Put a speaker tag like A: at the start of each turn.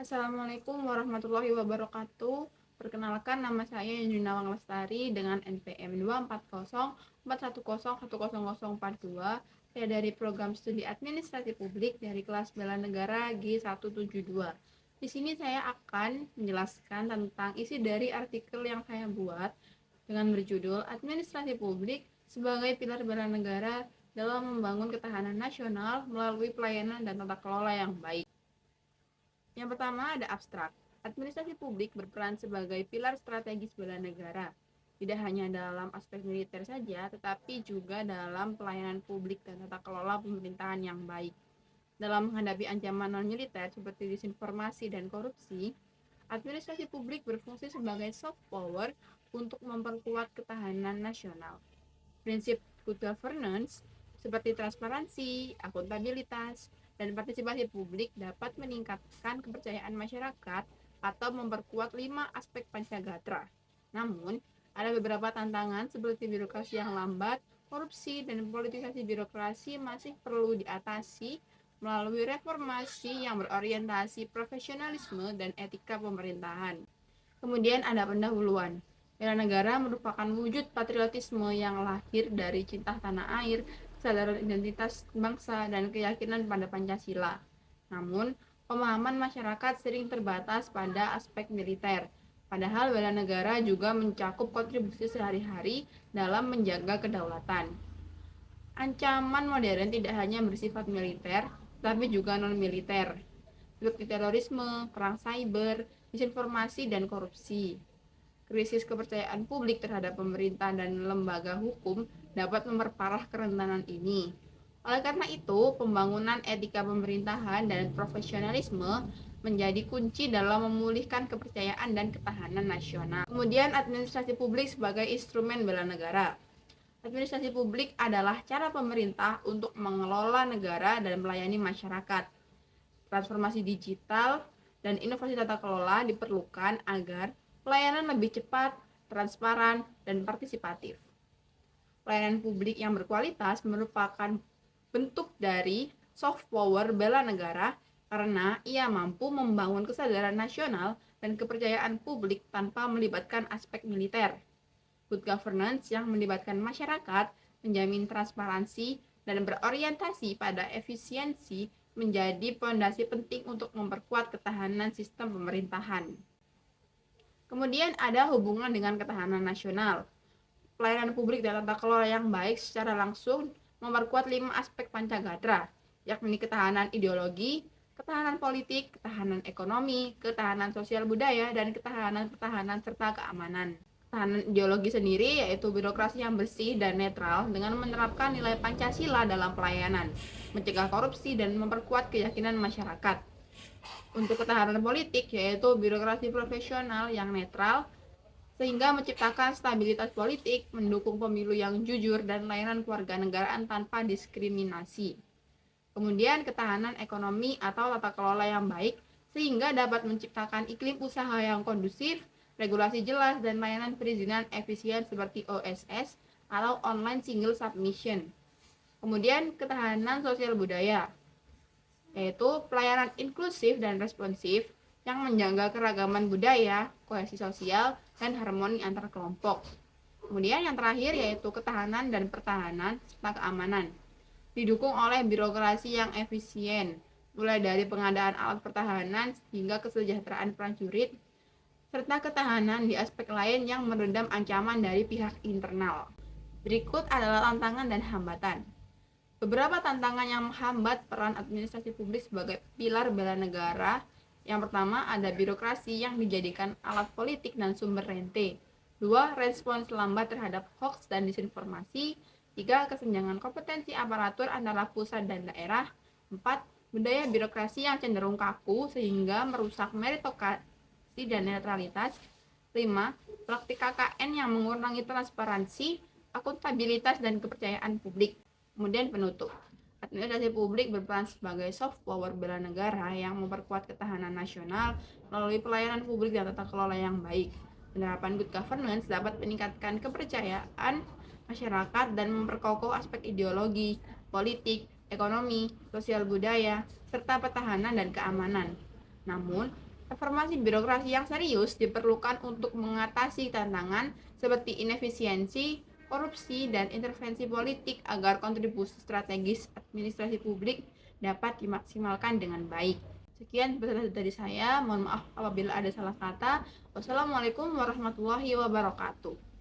A: Assalamualaikum warahmatullahi wabarakatuh. Perkenalkan, nama saya Yunina Wang Lestari dengan NPM 24041010042. Saya dari program studi administrasi publik dari kelas bela negara G172. Di sini saya akan menjelaskan tentang isi dari artikel yang saya buat dengan berjudul Administrasi Publik sebagai Pilar Bela Negara dalam Membangun Ketahanan Nasional melalui Pelayanan dan Tata Kelola yang Baik. Yang pertama ada abstrak. Administrasi publik berperan sebagai pilar strategis bela negara. Tidak hanya dalam aspek militer saja, tetapi juga dalam pelayanan publik dan tata kelola pemerintahan yang baik. Dalam menghadapi ancaman non-militer seperti disinformasi dan korupsi, administrasi publik berfungsi sebagai soft power untuk memperkuat ketahanan nasional. Prinsip good governance seperti transparansi, akuntabilitas, dan partisipasi publik dapat meningkatkan kepercayaan masyarakat atau memperkuat 5 aspek Pancagatra. Namun, ada beberapa tantangan seperti birokrasi yang lambat, korupsi, dan politisasi birokrasi masih perlu diatasi melalui reformasi yang berorientasi profesionalisme dan etika pemerintahan. Kemudian ada pendahuluan. Bela negara merupakan wujud patriotisme yang lahir dari cinta tanah air, kesadaran identitas bangsa, dan keyakinan pada Pancasila. Namun, pemahaman masyarakat sering terbatas pada aspek militer. Padahal bela negara juga mencakup kontribusi sehari-hari dalam menjaga kedaulatan. Ancaman modern tidak hanya bersifat militer, tapi juga non-militer, seperti terorisme, perang cyber, disinformasi, dan korupsi. Krisis kepercayaan publik terhadap pemerintah dan lembaga hukum dapat memperparah kerentanan ini. Oleh karena itu, pembangunan etika pemerintahan dan profesionalisme menjadi kunci dalam memulihkan kepercayaan dan ketahanan nasional. Kemudian, administrasi publik sebagai instrumen bela negara. Administrasi publik adalah cara pemerintah untuk mengelola negara dan melayani masyarakat. Transformasi digital dan inovasi tata kelola diperlukan agar pelayanan lebih cepat, transparan, dan partisipatif. Pelayanan publik yang berkualitas merupakan bentuk dari soft power bela negara karena ia mampu membangun kesadaran nasional dan kepercayaan publik tanpa melibatkan aspek militer. Good governance yang melibatkan masyarakat, menjamin transparansi, dan berorientasi pada efisiensi menjadi fondasi penting untuk memperkuat ketahanan sistem pemerintahan. Kemudian ada hubungan dengan ketahanan nasional. Pelayanan publik dan tata kelola yang baik secara langsung memperkuat 5 aspek Pancagatra, yakni ketahanan ideologi, ketahanan politik, ketahanan ekonomi, ketahanan sosial budaya, dan ketahanan pertahanan serta keamanan. Ketahanan ideologi sendiri yaitu birokrasi yang bersih dan netral dengan menerapkan nilai Pancasila dalam pelayanan, mencegah korupsi, dan memperkuat keyakinan masyarakat. Untuk ketahanan politik yaitu birokrasi profesional yang netral sehingga menciptakan stabilitas politik, mendukung pemilu yang jujur, dan layanan kewarganegaraan tanpa diskriminasi. Kemudian ketahanan ekonomi atau tata kelola yang baik sehingga dapat menciptakan iklim usaha yang kondusif, regulasi jelas, dan layanan perizinan efisien seperti OSS atau online single submission. Kemudian ketahanan sosial budaya yaitu pelayanan inklusif dan responsif yang menjaga keragaman budaya, kohesi sosial, dan harmoni antar kelompok. Kemudian yang terakhir yaitu ketahanan dan pertahanan serta keamanan. Didukung oleh birokrasi yang efisien, mulai dari pengadaan alat pertahanan hingga kesejahteraan prajurit, serta ketahanan di aspek lain yang meredam ancaman dari pihak internal. Berikut adalah tantangan dan hambatan. Beberapa tantangan yang menghambat peran administrasi publik sebagai pilar bela negara. Yang pertama ada birokrasi yang dijadikan alat politik dan sumber rente. 2. Respons lambat terhadap hoax dan disinformasi. 3. Kesenjangan kompetensi aparatur antara pusat dan daerah. 4. Budaya birokrasi yang cenderung kaku sehingga merusak meritokrasi dan netralitas. 5. Praktik KKN yang mengurangi transparansi, akuntabilitas, dan kepercayaan publik. Kemudian penutup. Administrasi publik berperan sebagai soft power bela negara yang memperkuat ketahanan nasional melalui pelayanan publik dan tata kelola yang baik. Penerapan good governance dapat meningkatkan kepercayaan masyarakat dan memperkokoh aspek ideologi, politik, ekonomi, sosial budaya, serta pertahanan dan keamanan. Namun, Reformasi birokrasi yang serius diperlukan untuk mengatasi tantangan seperti inefisiensi, korupsi, dan intervensi politik agar kontribusi strategis administrasi publik dapat dimaksimalkan dengan baik. Sekian penjelasan dari saya. Mohon maaf apabila ada salah kata. Wassalamualaikum warahmatullahi wabarakatuh.